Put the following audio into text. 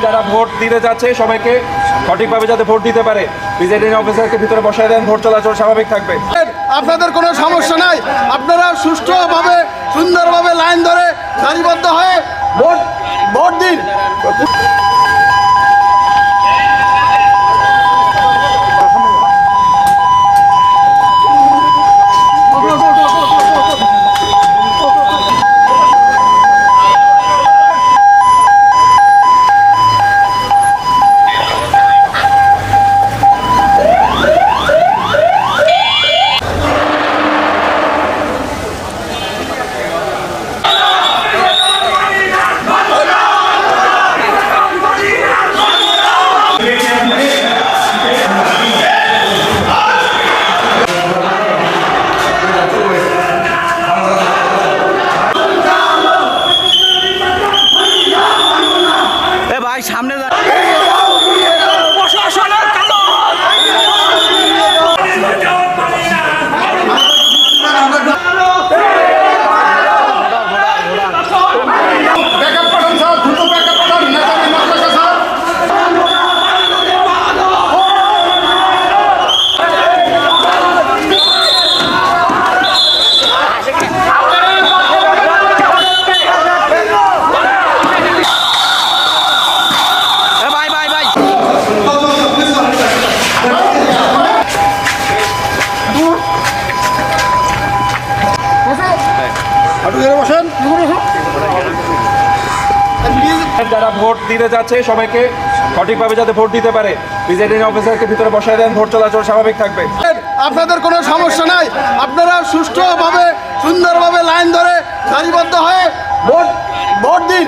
যারা ভোট দিতে যাচ্ছে সবাইকে সঠিকভাবে যাতে ভোট দিতে পারে প্রিজাইডিং অফিসারকে ভিতরে বসায় দেন, ভোট চলাচল স্বাভাবিক থাকবে। আপনাদের কোনো সমস্যা নাই, আপনারা সুষ্ঠুভাবে সুন্দরভাবে লাইন ধরে সারিবদ্ধ হয়ে ভোট দিন। সামনে যারা ভোট দিতে যাচ্ছে সবাইকে সঠিকভাবে যাতে ভোট দিতে পারে প্রিজাইডিং অফিসারকে ভিতরে বসায় দেন, ভোট চলাচল স্বাভাবিক থাকবে। আপনাদের কোনো সমস্যা নাই, আপনারা সুষ্ঠুভাবে সুন্দরভাবে লাইন ধরে সারিবদ্ধ হয়ে ভোট দিন।